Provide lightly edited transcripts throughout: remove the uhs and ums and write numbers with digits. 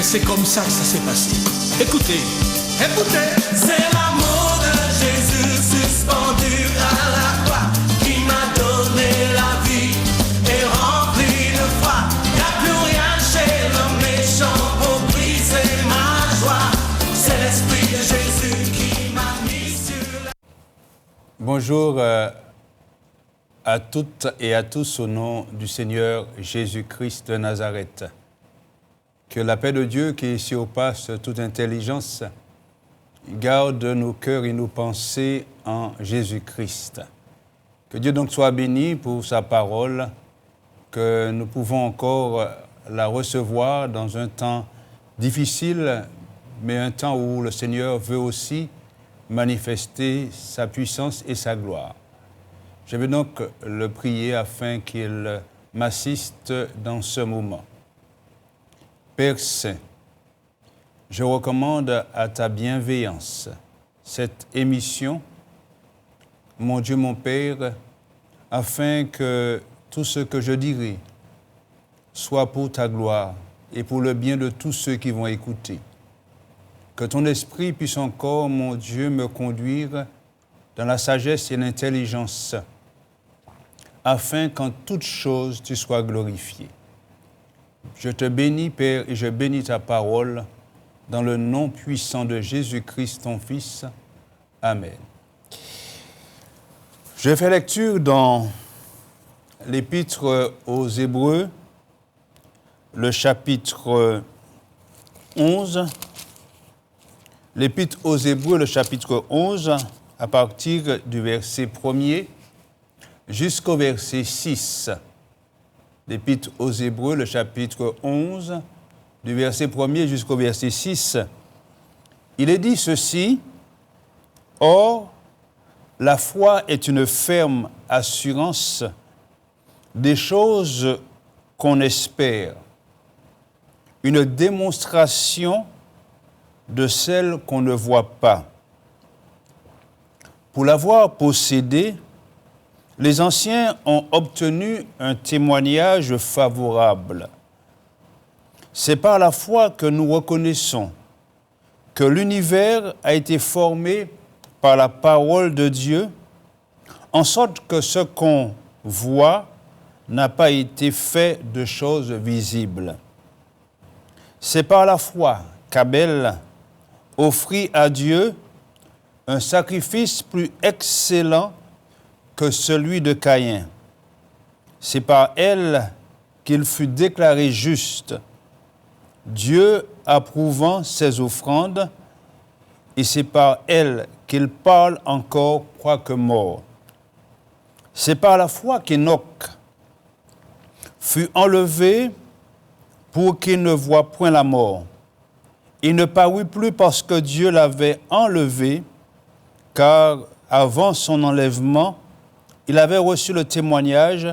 c'est comme ça que ça s'est passé. Écoutez, écoutez. C'est l'amour de Jésus suspendu à la croix qui m'a donné la vie et rempli de foi. Y'a plus rien chez l'homme méchant pour briser ma joie. C'est l'esprit de Jésus qui m'a mis sur la... Bonjour à toutes et à tous au nom du Seigneur Jésus-Christ de Nazareth. Que la paix de Dieu qui surpasse toute intelligence garde nos cœurs et nos pensées en Jésus-Christ. Que Dieu donc soit béni pour sa parole, que nous pouvons encore la recevoir dans un temps difficile, mais un temps où le Seigneur veut aussi manifester sa puissance et sa gloire. Je vais donc le prier afin qu'il m'assiste dans ce moment. Père Saint, je recommande à ta bienveillance cette émission, mon Dieu, mon Père, afin que tout ce que je dirai soit pour ta gloire et pour le bien de tous ceux qui vont écouter. Que ton esprit puisse encore, mon Dieu, me conduire dans la sagesse et l'intelligence, afin qu'en toutes choses tu sois glorifié. Je te bénis, Père, et je bénis ta parole, dans le nom puissant de Jésus-Christ, ton Fils. Amen. Je fais lecture dans l'Épître aux Hébreux, le chapitre 11. L'Épître aux Hébreux, le chapitre 11, à partir du verset 1er jusqu'au verset 6. L'Épître aux Hébreux, le chapitre 11, du verset 1er jusqu'au verset 6. Il est dit ceci: « Or, la foi est une ferme assurance des choses qu'on espère, une démonstration de celles qu'on ne voit pas. Pour l'avoir possédée, les anciens ont obtenu un témoignage favorable. C'est par la foi que nous reconnaissons que l'univers a été formé par la parole de Dieu, en sorte que ce qu'on voit n'a pas été fait de choses visibles. C'est par la foi qu'Abel offrit à Dieu un sacrifice plus excellent que celui de Caïn. C'est par elle qu'il fut déclaré juste, Dieu approuvant ses offrandes, et c'est par elle qu'il parle encore quoique mort. C'est par la foi qu'Enoch fut enlevé pour qu'il ne voie point la mort. Il ne parut plus parce que Dieu l'avait enlevé, car avant son enlèvement, il avait reçu le témoignage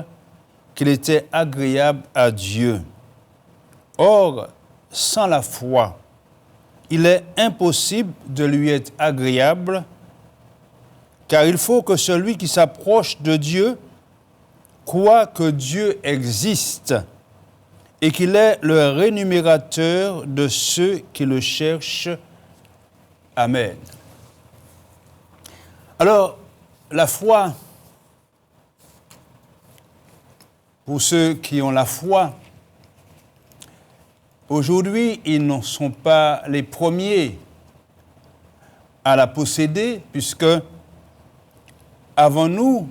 qu'il était agréable à Dieu. Or, sans la foi, il est impossible de lui être agréable, car il faut que celui qui s'approche de Dieu croit que Dieu existe et qu'il est le rémunérateur de ceux qui le cherchent. Amen. Alors, la foi, pour ceux qui ont la foi, aujourd'hui, ils ne sont pas les premiers à la posséder, puisque avant nous,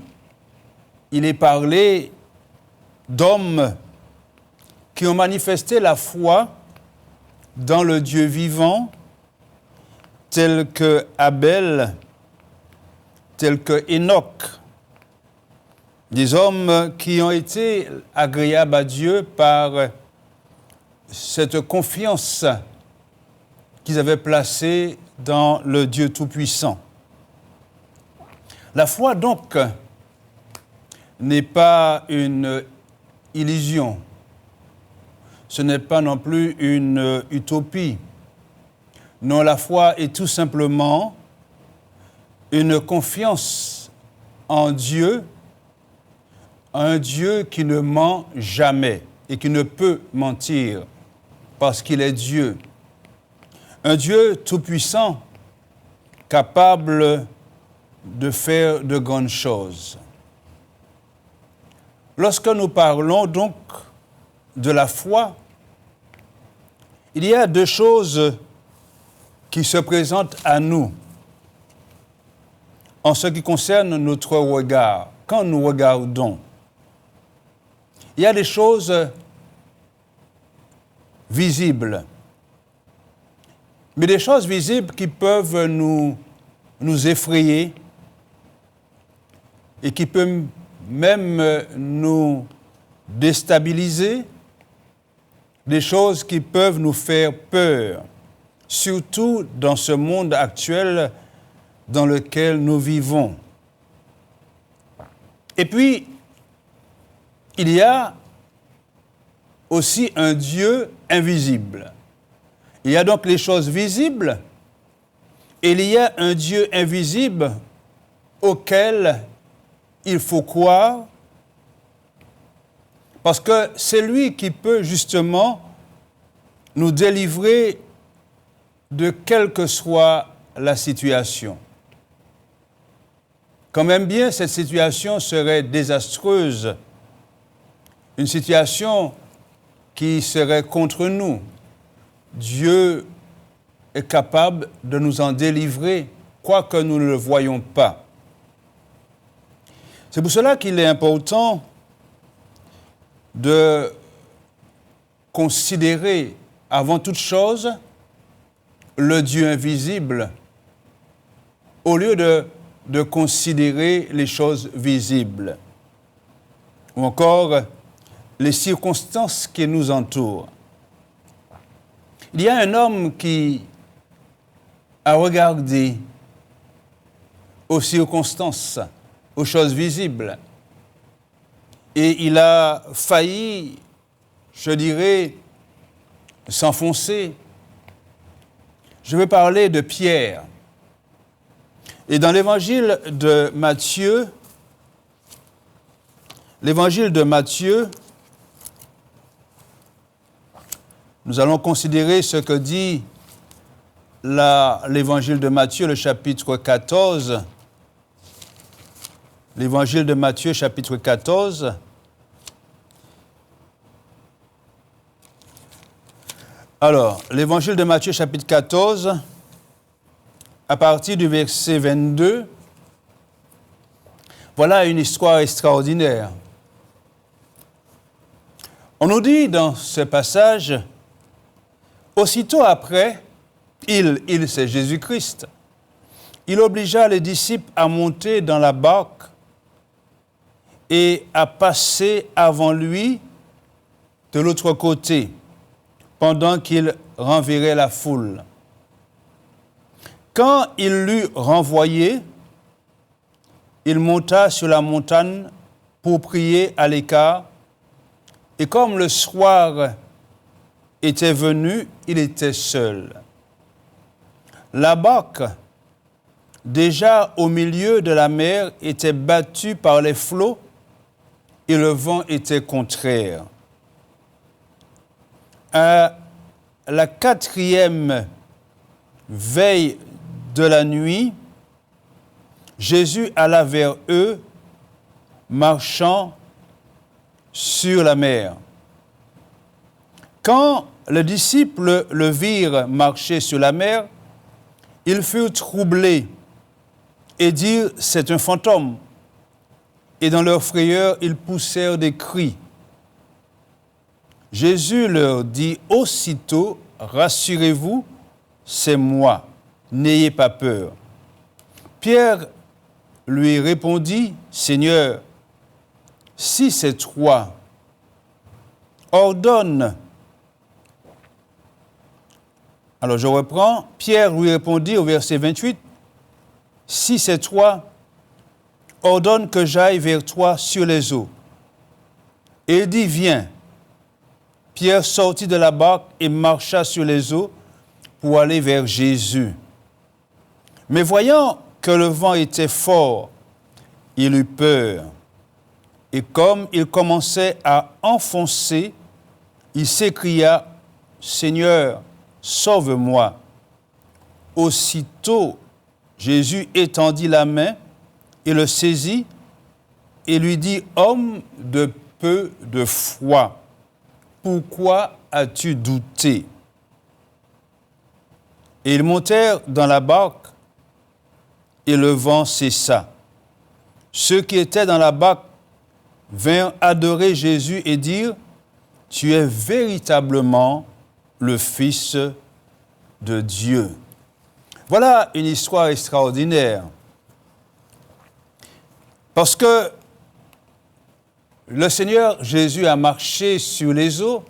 il est parlé d'hommes qui ont manifesté la foi dans le Dieu vivant, tel que Abel, tel que Enoch, des hommes qui ont été agréables à Dieu par cette confiance qu'ils avaient placée dans le Dieu Tout-Puissant. La foi, donc, n'est pas une illusion. Ce n'est pas non plus une utopie. Non, la foi est tout simplement une confiance en Dieu, un Dieu qui ne ment jamais et qui ne peut mentir parce qu'il est Dieu. Un Dieu tout-puissant, capable de faire de grandes choses. Lorsque nous parlons donc de la foi, il y a deux choses qui se présentent à nous en ce qui concerne notre regard. Quand nous regardons, il y a des choses visibles, mais des choses visibles qui peuvent nous effrayer et qui peuvent même nous déstabiliser, des choses qui peuvent nous faire peur, surtout dans ce monde actuel dans lequel nous vivons. Et puis, il y a aussi un Dieu invisible. Il y a donc les choses visibles, et il y a un Dieu invisible auquel il faut croire, parce que c'est lui qui peut justement nous délivrer de quelle que soit la situation. Quand même bien cette situation serait désastreuse, une situation qui serait contre nous. Dieu est capable de nous en délivrer, quoique nous ne le voyions pas. C'est pour cela qu'il est important de considérer avant toute chose le Dieu invisible au lieu de considérer les choses visibles ou encore les circonstances qui nous entourent. Il y a un homme qui a regardé aux circonstances, aux choses visibles, et il a failli, je dirais, s'enfoncer. Je veux parler de Pierre. Et dans l'évangile de Matthieu, nous allons considérer ce que dit l'évangile de Matthieu, le chapitre 14. L'évangile de Matthieu, chapitre 14. Alors, l'évangile de Matthieu, chapitre 14, à partir du verset 22, voilà une histoire extraordinaire. On nous dit dans ce passage, aussitôt après, il c'est Jésus-Christ, il obligea les disciples à monter dans la barque et à passer avant lui de l'autre côté, pendant qu'il renverrait la foule. Quand il l'eut renvoyé, il monta sur la montagne pour prier à l'écart, et comme le soir était venu, il était seul. La barque, déjà au milieu de la mer, était battue par les flots, et le vent était contraire. À la 4e veille de la nuit, Jésus alla vers eux, marchant sur la mer. Quand les disciples le virent marcher sur la mer, ils furent troublés et dirent « c'est un fantôme ». Et dans leur frayeur, ils poussèrent des cris. Jésus leur dit aussitôt, « Rassurez-vous, c'est moi, n'ayez pas peur. » Pierre lui répondit, « Seigneur, si c'est toi, ordonne. » Alors je reprends, Pierre lui répondit au verset 28, « Si c'est toi, ordonne que j'aille vers toi sur les eaux. » Et il dit, « Viens. » Pierre sortit de la barque et marcha sur les eaux pour aller vers Jésus. Mais voyant que le vent était fort, il eut peur. Et comme il commençait à enfoncer, il s'écria, « Seigneur, sauve-moi. » aussitôt, Jésus étendit la main et le saisit et lui dit, « Homme de peu de foi, pourquoi as-tu douté ?» Et ils montèrent dans la barque et le vent cessa. Ceux qui étaient dans la barque vinrent adorer Jésus et dire, « Tu es véritablement le Fils de Dieu. » Voilà une histoire extraordinaire. Parce que le Seigneur Jésus a marché sur les eaux,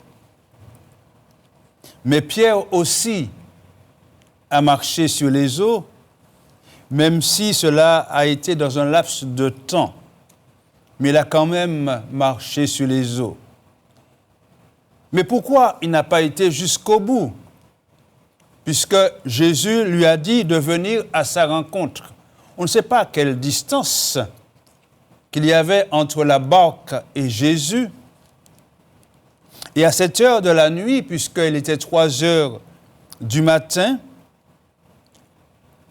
mais Pierre aussi a marché sur les eaux, même si cela a été dans un laps de temps. Mais il a quand même marché sur les eaux. Mais pourquoi il n'a pas été jusqu'au bout? Puisque Jésus lui a dit de venir à sa rencontre. On ne sait pas quelle distance qu'il y avait entre la barque et Jésus. Et à cette heure de la nuit, puisqu'il était 3 heures du matin,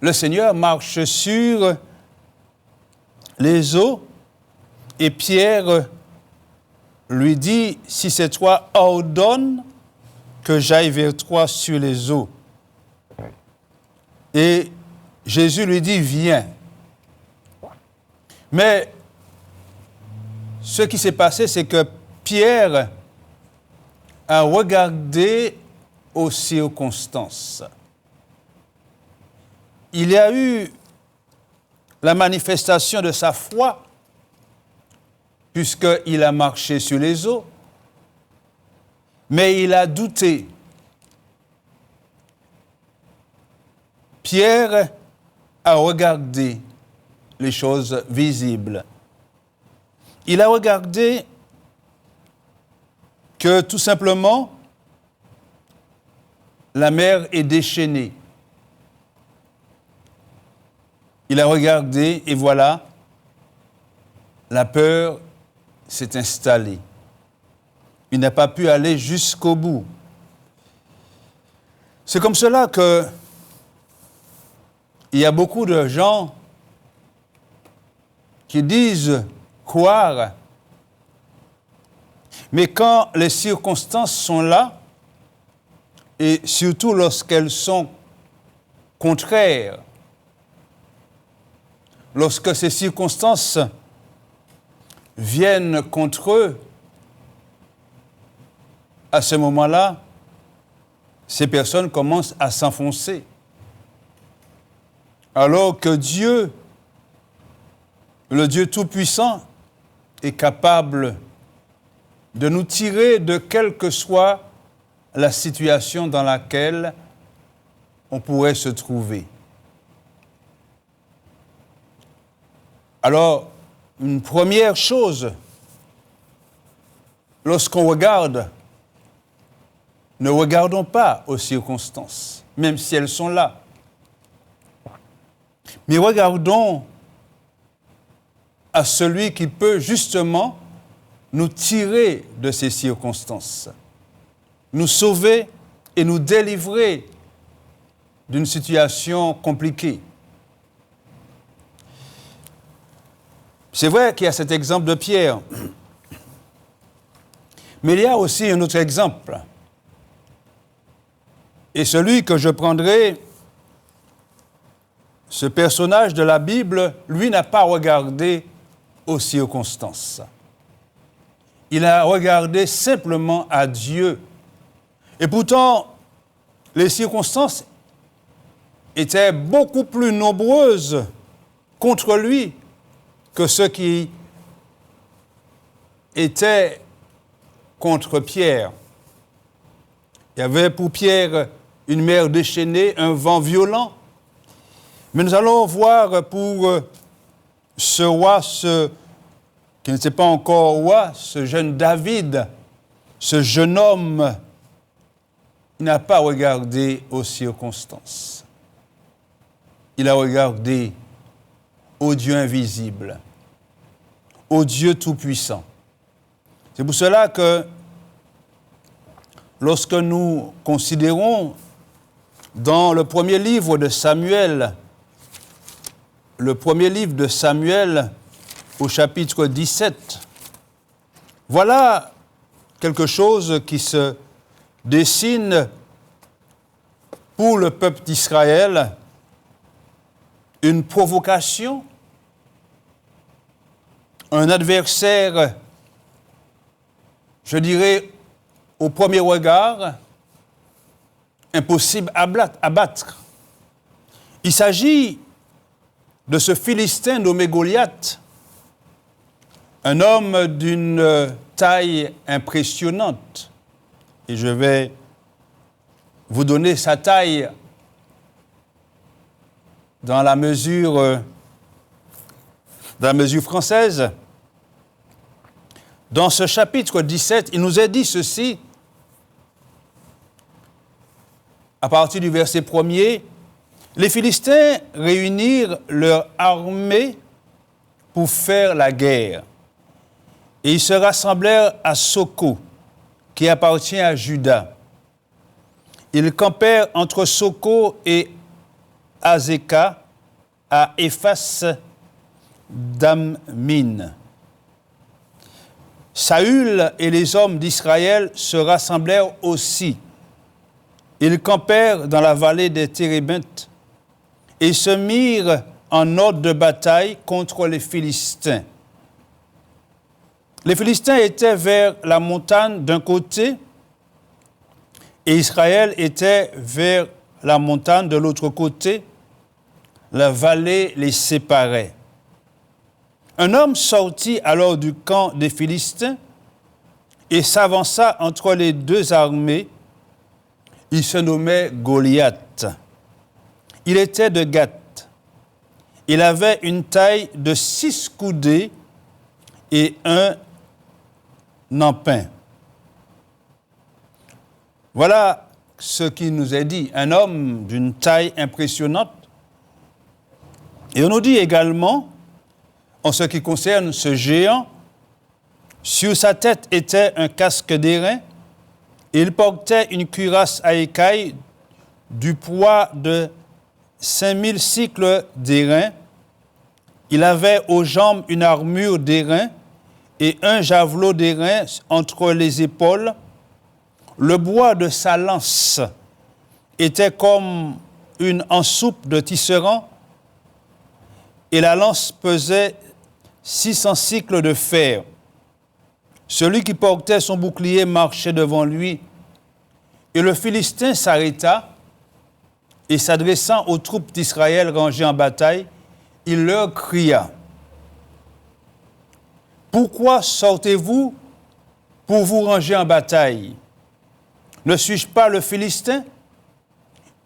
le Seigneur marche sur les eaux et Pierre lui dit, « Si c'est toi, ordonne que j'aille vers toi sur les eaux. » Et Jésus lui dit, « Viens. » Mais ce qui s'est passé, c'est que Pierre a regardé aux circonstances. Il y a eu la manifestation de sa foi, puisqu'il a marché sur les eaux, mais il a douté. Pierre a regardé les choses visibles. Il a regardé que tout simplement, la mer est déchaînée. Il a regardé et voilà, la peur s'est installée. Il n'a pas pu aller jusqu'au bout. C'est comme cela que il y a beaucoup de gens qui disent croire, mais quand les circonstances sont là, et surtout lorsqu'elles sont contraires, lorsque ces circonstances viennent contre eux, à ce moment-là, ces personnes commencent à s'enfoncer. Alors que Dieu, le Dieu Tout-Puissant, est capable de nous tirer de quelle que soit la situation dans laquelle on pourrait se trouver. Alors, une première chose, lorsqu'on regarde, ne regardons pas aux circonstances, même si elles sont là. Mais regardons à celui qui peut justement nous tirer de ces circonstances, nous sauver et nous délivrer d'une situation compliquée. C'est vrai qu'il y a cet exemple de Pierre, mais il y a aussi un autre exemple. Et celui que je prendrai, ce personnage de la Bible, lui n'a pas regardé aux circonstances. Il a regardé simplement à Dieu. Et pourtant, les circonstances étaient beaucoup plus nombreuses contre lui que ceux qui étaient contre Pierre. Il y avait pour Pierre une mer déchaînée, un vent violent. Mais nous allons voir pour ce roi, qui n'était pas encore roi, ce jeune David, ce jeune homme, il n'a pas regardé aux circonstances. Il a regardé au Dieu invisible, au Dieu tout-puissant. C'est pour cela que lorsque nous considérons Dans le premier livre de Samuel, au chapitre 17, voilà quelque chose qui se dessine pour le peuple d'Israël, une provocation, un adversaire, je dirais, au premier regard, impossible à battre. Il s'agit de ce Philistin nommé Goliath, un homme d'une taille impressionnante. Et je vais vous donner sa taille dans la mesure française. Dans ce chapitre 17, il nous est dit ceci, à partir du verset 1er, les Philistins réunirent leur armée pour faire la guerre. Et ils se rassemblèrent à Soko, qui appartient à Juda. Ils campèrent entre Soko et Azeka, à Éphas d'Ammin. Saül et les hommes d'Israël se rassemblèrent aussi. Ils campèrent dans la vallée des Térébintes et se mirent en ordre de bataille contre les Philistins. Les Philistins étaient vers la montagne d'un côté et Israël était vers la montagne de l'autre côté. La vallée les séparait. Un homme sortit alors du camp des Philistins et s'avança entre les deux armées. Il se nommait Goliath. Il était de Gath. Il avait une taille de 6 coudées et un empin. Voilà ce qui nous est dit. Un homme d'une taille impressionnante. Et on nous dit également, en ce qui concerne ce géant, sur sa tête était un casque d'airain et il portait une cuirasse à écailles du poids de 5000 cycles d'airain. Il avait aux jambes une armure d'airain et un javelot d'airain entre les épaules. Le bois de sa lance était comme une ensoupe de tisserand et la lance pesait 600 cycles de fer. Celui qui portait son bouclier marchait devant lui. Et le Philistin s'arrêta et s'adressant aux troupes d'Israël rangées en bataille, il leur cria : « Pourquoi sortez-vous pour vous ranger en bataille ? Ne suis-je pas le Philistin ?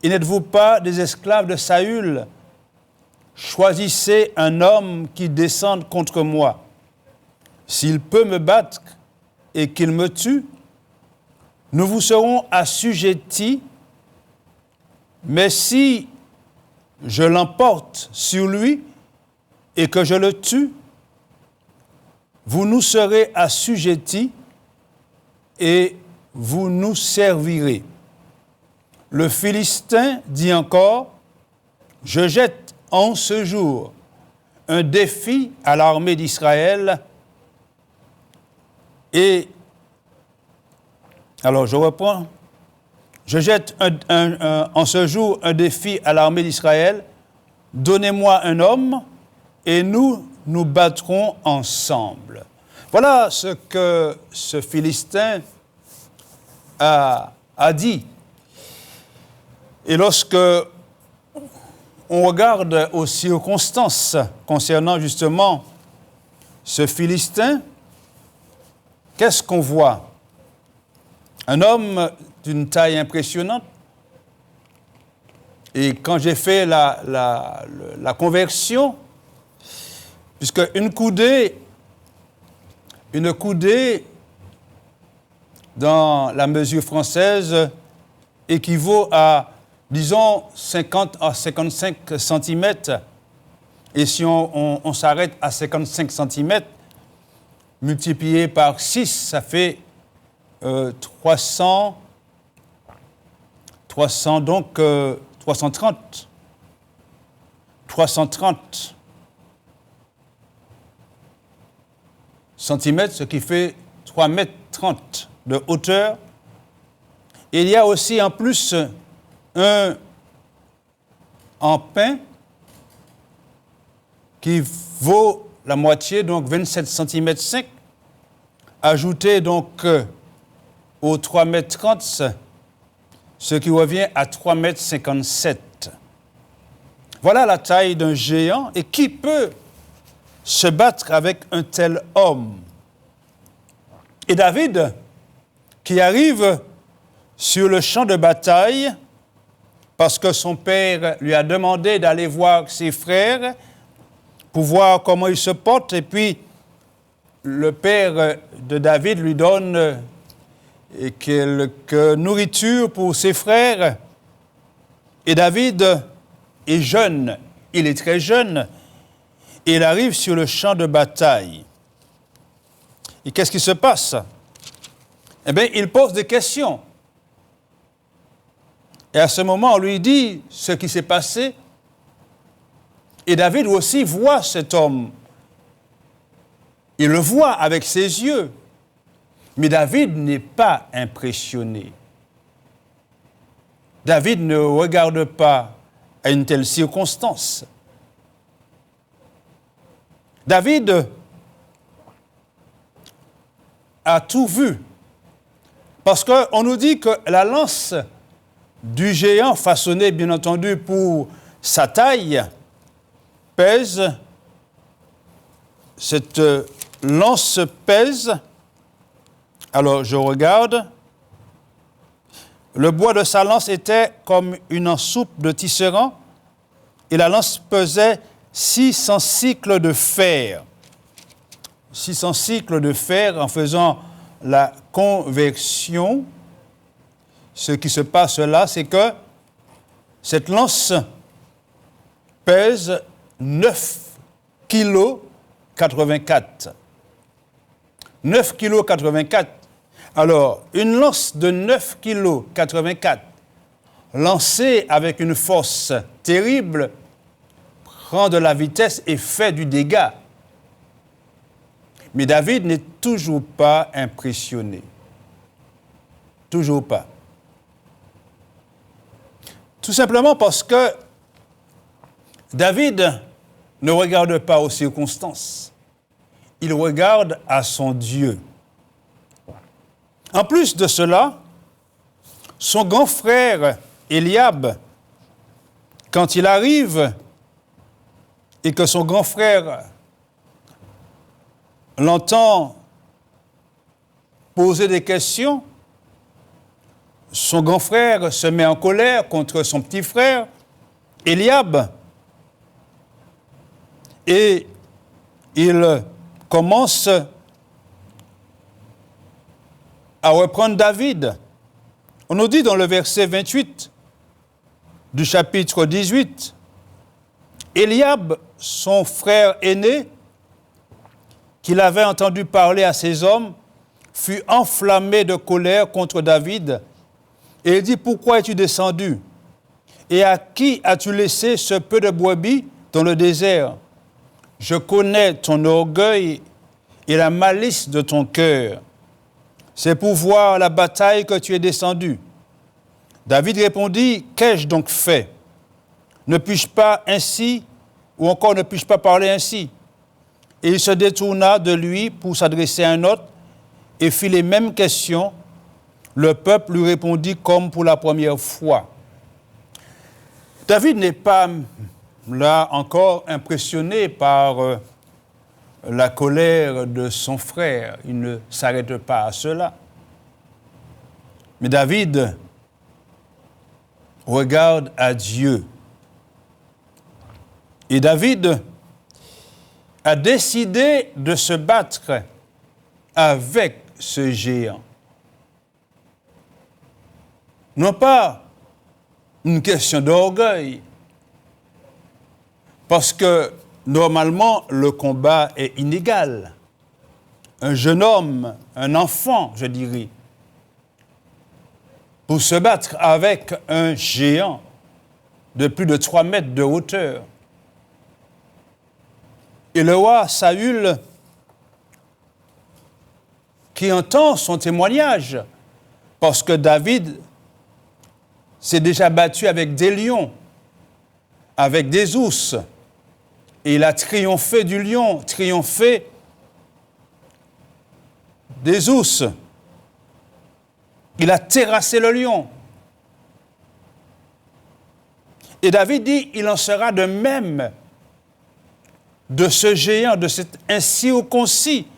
Et n'êtes-vous pas des esclaves de Saül ? Choisissez un homme qui descende contre moi. S'il peut me battre et qu'il me tue, nous vous serons assujettis. Mais si je l'emporte sur lui et que je le tue, vous nous serez assujettis et vous nous servirez. » Le Philistin dit encore : « Je jette en ce jour un défi à l'armée d'Israël. » Et, alors je reprends, je jette en ce jour un défi à l'armée d'Israël. Donnez-moi un homme et nous nous battrons ensemble. Voilà ce que ce Philistin a dit. Et lorsque on regarde aux circonstances concernant justement ce Philistin, qu'est-ce qu'on voit ? Un homme d'une taille impressionnante. Et quand j'ai fait la conversion, puisque une coudée dans la mesure française équivaut à, disons, 50 à 55 cm. Et si on s'arrête à 55 cm, multiplié par 6, ça fait 300 330 centimètres, ce qui fait 3,30 mètres de hauteur. Il y a aussi en plus un en pin qui vaut la moitié, donc 27 cm 5, ajouté donc aux 3,30 mètres, ce qui revient à 3,57 mètres. Voilà la taille d'un géant, et qui peut se battre avec un tel homme? Et David, qui arrive sur le champ de bataille, parce que son père lui a demandé d'aller voir ses frères pour voir comment ils se portent, et puis le père de David lui donne quelques nourritures pour ses frères. Et David est jeune, il est très jeune, et il arrive sur le champ de bataille. Et qu'est-ce qui se passe? Eh bien, il pose des questions. Et à ce moment, on lui dit ce qui s'est passé. Et David aussi voit cet homme. Il le voit avec ses yeux. Mais David n'est pas impressionné. David ne regarde pas à une telle circonstance. David a tout vu. Parce qu'on nous dit que la lance du géant, façonné bien entendu pour sa taille, pèse, cette lance pèse, alors je regarde, le bois de sa lance était comme une ensoupe de tisserand, et la lance pesait 600 cycles de fer. 600 cycles de fer, en faisant la conversion. Ce qui se passe là, c'est que cette lance pèse 9,84 kg. 9,84 kg. Alors, une lance de 9,84 kg, lancée avec une force terrible, prend de la vitesse et fait du dégât. Mais David n'est toujours pas impressionné. Toujours pas. Tout simplement parce que David ne regarde pas aux circonstances. Il regarde à son Dieu. En plus de cela, son grand frère Eliab, quand il arrive et que son grand frère l'entend poser des questions, son grand frère se met en colère contre son petit frère, Eliab, et il commence à reprendre David. On nous dit dans le verset 28 du chapitre 18, Eliab, son frère aîné, qu'il avait entendu parler à ses hommes, fut enflammé de colère contre David. Et il dit, pourquoi es-tu descendu? Et à qui as-tu laissé ce peu de brebis dans le désert? Je connais ton orgueil et la malice de ton cœur. C'est pour voir la bataille que tu es descendu. David répondit, qu'ai-je donc fait? Ne puis-je pas ainsi, ou encore ne puis-je pas parler ainsi? Et il se détourna de lui pour s'adresser à un autre et fit les mêmes questions. Le peuple lui répondit comme pour la première fois. David n'est pas là encore impressionné par la colère de son frère. Il ne s'arrête pas à cela. Mais David regarde à Dieu. Et David a décidé de se battre avec ce géant. Non pas une question d'orgueil, parce que normalement le combat est inégal. Un jeune homme, un enfant, je dirais, pour se battre avec un géant de plus de 3 mètres de hauteur. Et le roi Saül, qui entend son témoignage, parce que David s'est déjà battu avec des lions, avec des ours, et il a triomphé du lion, triomphé des ours. Il a terrassé le lion. Et David dit, il en sera de même de ce géant, de cet incirconcis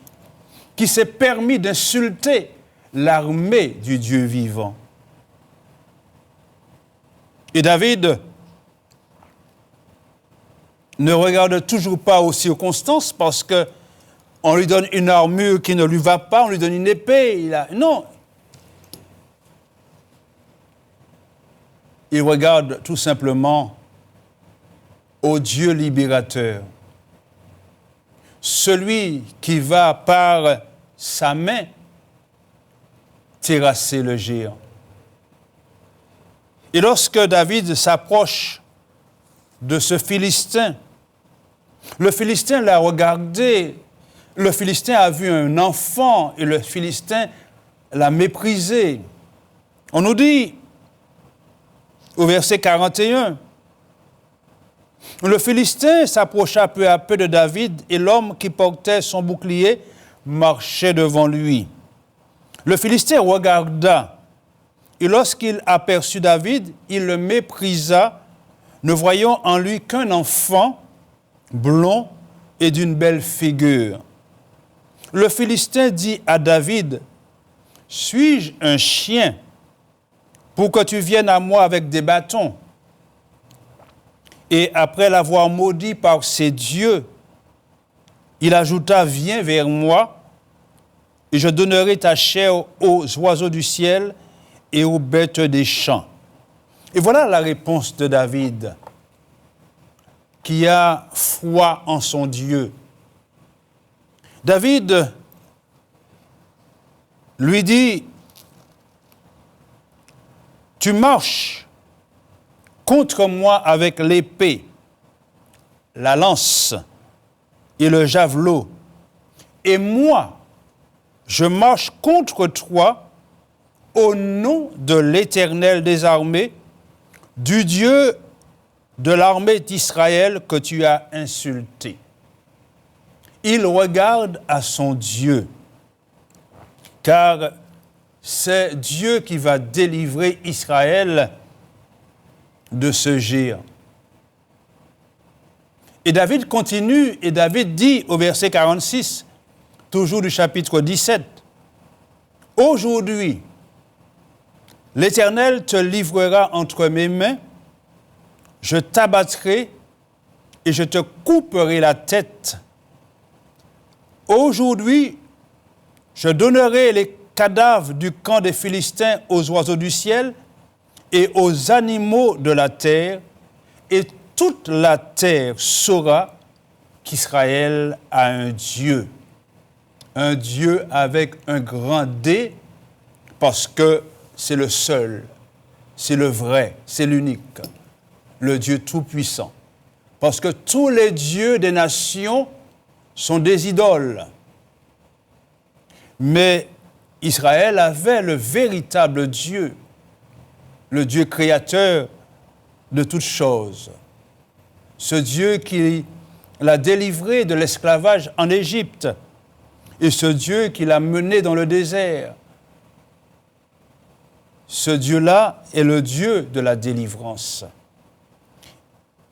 qui s'est permis d'insulter l'armée du Dieu vivant. Et David ne regarde toujours pas aux circonstances parce qu'on lui donne une armure qui ne lui va pas, on lui donne une épée. Non. Il regarde tout simplement au Dieu libérateur, celui qui va par sa main terrasser le géant. Et lorsque David s'approche de ce Philistin, le Philistin l'a regardé, le Philistin a vu un enfant et le Philistin l'a méprisé. On nous dit, au verset 41, le Philistin s'approcha peu à peu de David et l'homme qui portait son bouclier marchait devant lui. Le Philistin regarda et lorsqu'il aperçut David, il le méprisa, ne voyant en lui qu'un enfant blond et d'une belle figure. Le Philistin dit à David, « Suis-je un chien pour que tu viennes à moi avec des bâtons ?» Et après l'avoir maudit par ses dieux, il ajouta, « Viens vers moi, et je donnerai ta chair aux oiseaux du ciel et aux bêtes des champs. » Et voilà la réponse de David, qui a foi en son Dieu. David lui dit, « Tu marches contre moi avec l'épée, la lance et le javelot, et moi, je marche contre toi au nom de l'Éternel des armées, du Dieu de l'armée d'Israël que tu as insulté. » Il regarde à son Dieu, car c'est Dieu qui va délivrer Israël de ce géant. Et David continue, et David dit au verset 46, toujours du chapitre 17, « Aujourd'hui, l'Éternel te livrera entre mes mains, je t'abattrai et je te couperai la tête. Aujourd'hui, je donnerai les cadavres du camp des Philistins aux oiseaux du ciel et aux animaux de la terre, et toute la terre saura qu'Israël a un Dieu avec un grand D, parce que c'est le seul, c'est le vrai, c'est l'unique, le Dieu tout-puissant. Parce que tous les dieux des nations sont des idoles. Mais Israël avait le véritable Dieu, le Dieu créateur de toutes choses. Ce Dieu qui l'a délivré de l'esclavage en Égypte et ce Dieu qui l'a mené dans le désert. Ce Dieu-là est le Dieu de la délivrance.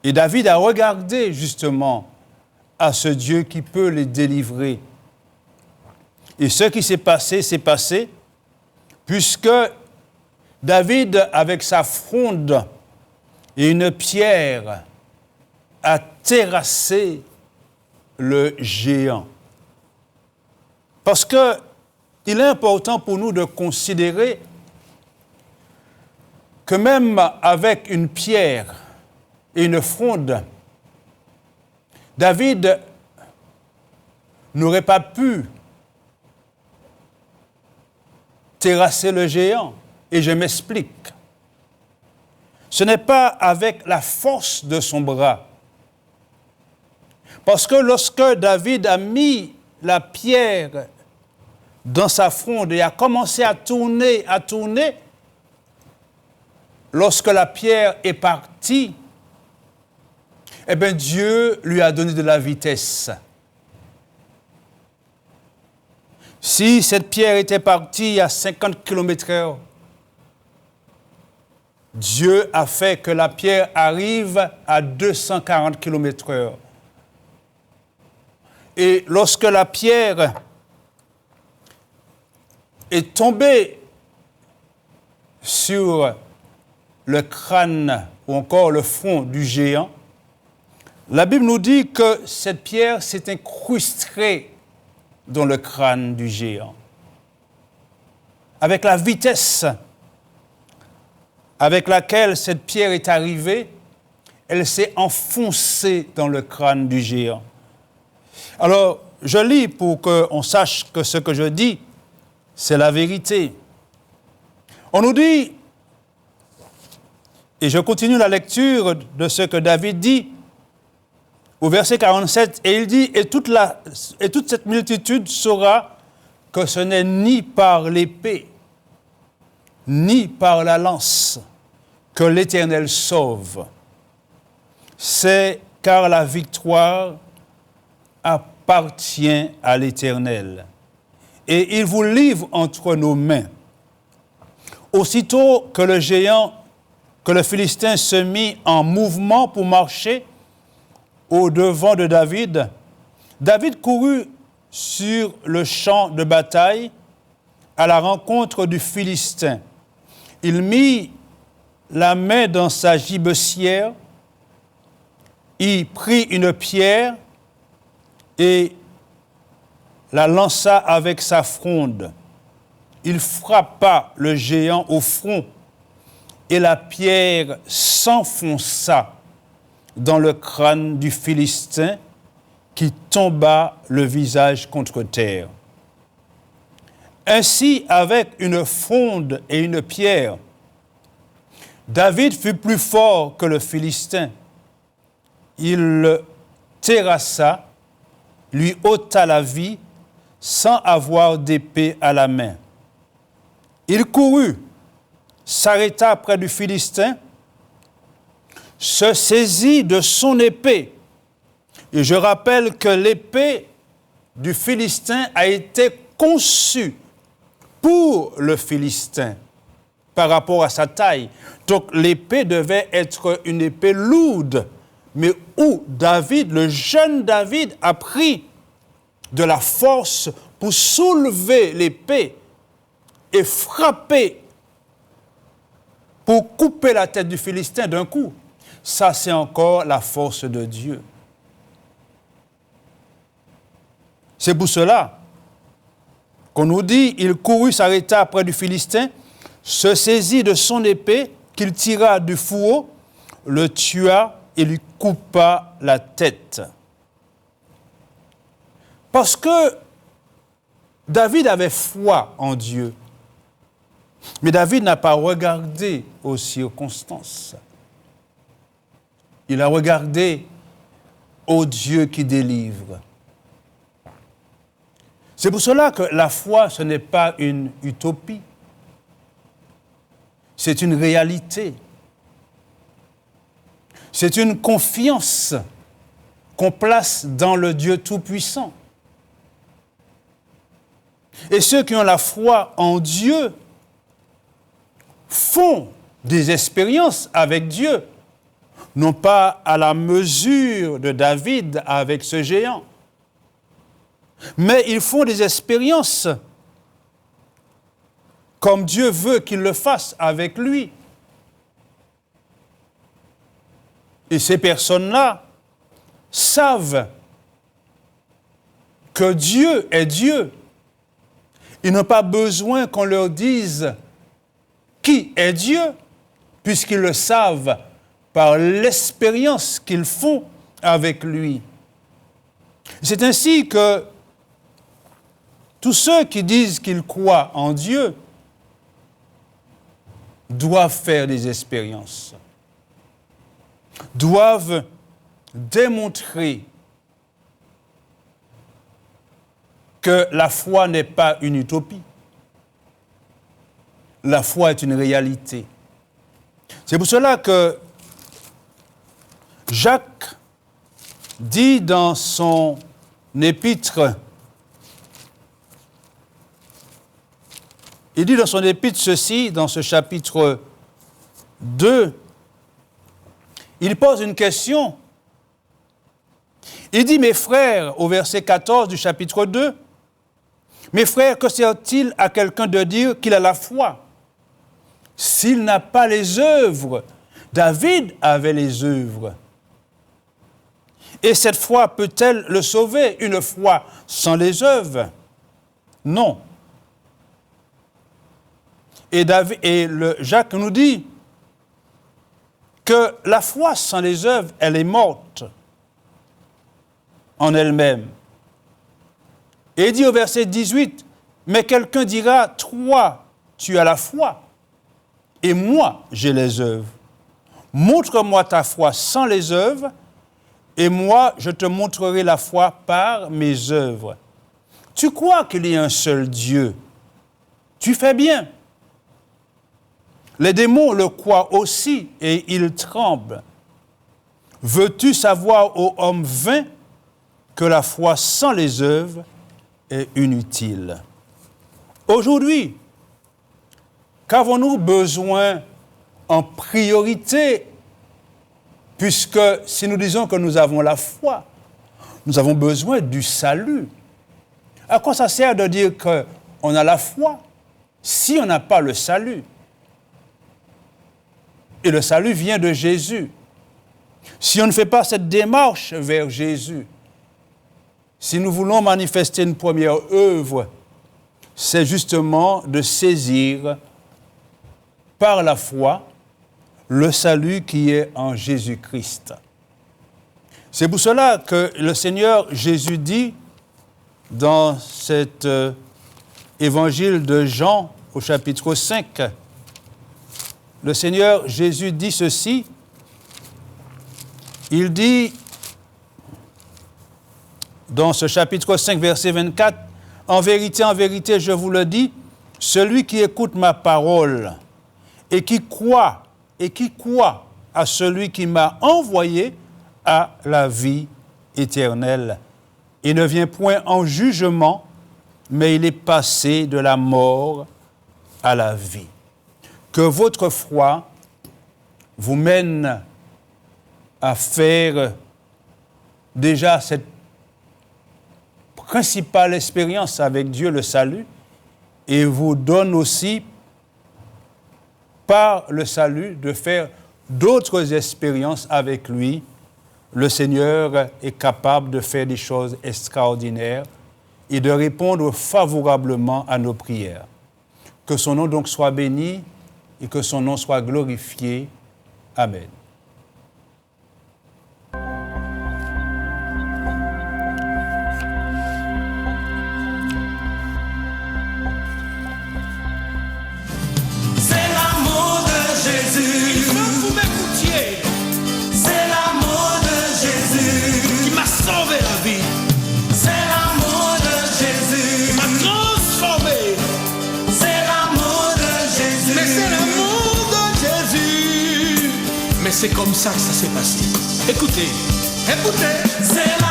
Et David a regardé justement à ce Dieu qui peut les délivrer. Et ce qui s'est passé, puisque David, avec sa fronde et une pierre, a terrassé le géant. Parce qu'il est important pour nous de considérer que même avec une pierre et une fronde, David n'aurait pas pu terrasser le géant. Et je m'explique. Ce n'est pas avec la force de son bras. Parce que lorsque David a mis la pierre dans sa fronde et a commencé à tourner, lorsque la pierre est partie, eh bien Dieu lui a donné de la vitesse. Si cette pierre était partie à 50 km/h, Dieu a fait que la pierre arrive à 240 km/h. Et lorsque la pierre est tombée sur le crâne ou encore le front du géant, la Bible nous dit que cette pierre s'est incrustée dans le crâne du géant. Avec la vitesse avec laquelle cette pierre est arrivée, elle s'est enfoncée dans le crâne du géant. Alors, je lis pour qu'on sache que ce que je dis, c'est la vérité. On nous dit, et je continue la lecture de ce que David dit, au verset 47, et il dit, et toute cette multitude saura que ce n'est ni par l'épée, ni par la lance que l'Éternel sauve. C'est car la victoire appartient à l'Éternel. Et il vous livre entre nos mains. Aussitôt que le géant, que le Philistin se mit en mouvement pour marcher au-devant de David, David courut sur le champ de bataille à la rencontre du Philistin. Il mit la main dans sa gibecière, il prit une pierre et la lança avec sa fronde. Il frappa le géant au front et la pierre s'enfonça dans le crâne du Philistin qui tomba le visage contre terre. Ainsi, avec une fronde et une pierre, David fut plus fort que le Philistin. Il le terrassa, lui ôta la vie, sans avoir d'épée à la main. Il courut, s'arrêta près du Philistin, se saisit de son épée. Et je rappelle que l'épée du Philistin a été conçue pour le Philistin par rapport à sa taille. Donc l'épée devait être une épée lourde, mais où David, le jeune David, a pris de la force pour soulever l'épée et frapper pour couper la tête du Philistin d'un coup. Ça, c'est encore la force de Dieu. C'est pour cela qu'on nous dit, il courut, s'arrêta près du Philistin, se saisit de son épée, qu'il tira du fourreau, le tua et lui coupa la tête. Parce que David avait foi en Dieu. Mais David n'a pas regardé aux circonstances. Il a regardé au Dieu qui délivre. C'est pour cela que la foi, ce n'est pas une utopie. C'est une réalité. C'est une confiance qu'on place dans le Dieu Tout-Puissant. Et ceux qui ont la foi en Dieu font des expériences avec Dieu, non pas à la mesure de David avec ce géant, mais ils font des expériences comme Dieu veut qu'ils le fassent avec lui. Et ces personnes-là savent que Dieu est Dieu. Ils n'ont pas besoin qu'on leur dise qui est Dieu, puisqu'ils le savent par l'expérience qu'ils font avec lui. C'est ainsi que tous ceux qui disent qu'ils croient en Dieu doivent faire des expériences, doivent démontrer que la foi n'est pas une utopie. La foi est une réalité. C'est pour cela que Jacques dit dans son épître, il dit dans son épître ceci, dans ce chapitre 2, il pose une question. Il dit, mes frères, au verset 14 du chapitre 2, mes frères, que sert-il à quelqu'un de dire qu'il a la foi s'il n'a pas les œuvres? David avait les œuvres. Et cette foi peut-elle le sauver? Une foi sans les œuvres? Non. Et Jacques nous dit que la foi sans les œuvres, elle est morte en elle-même. Et il dit au verset 18, mais quelqu'un dira, toi, tu as la foi, et moi, j'ai les œuvres. Montre-moi ta foi sans les œuvres, et moi, je te montrerai la foi par mes œuvres. Tu crois qu'il y a un seul Dieu? Tu fais bien. Les démons le croient aussi, et ils tremblent. Veux-tu savoir, ô homme vain, que la foi sans les œuvres est inutile? Aujourd'hui, qu'avons-nous besoin en priorité, puisque si nous disons que nous avons la foi, nous avons besoin du salut. À quoi ça sert de dire qu'on a la foi si on n'a pas le salut? Et le salut vient de Jésus. Si on ne fait pas cette démarche vers Jésus, si nous voulons manifester une première œuvre, c'est justement de saisir par la foi le salut qui est en Jésus-Christ. C'est pour cela que le Seigneur Jésus dit dans cet évangile de Jean au chapitre 5, le Seigneur Jésus dit ceci, il dit dans ce chapitre 5, verset 24, « En vérité, je vous le dis, celui qui écoute ma parole et qui croit à celui qui m'a envoyé a la vie éternelle. Il ne vient point en jugement, mais il est passé de la mort à la vie. » Que votre foi vous mène à faire déjà cette principale expérience avec Dieu, le salut, et vous donne aussi, par le salut, de faire d'autres expériences avec lui. Le Seigneur est capable de faire des choses extraordinaires et de répondre favorablement à nos prières. Que son nom donc soit béni et que son nom soit glorifié. Amen. C'est l'amour de Jésus. Il faut que vous m'écoutiez. C'est l'amour de Jésus. Qui m'a sauvé la vie. C'est l'amour de Jésus. Qui m'a transformé. C'est l'amour de Jésus. Mais c'est l'amour de Jésus. Mais c'est comme ça que ça s'est passé. Écoutez. C'est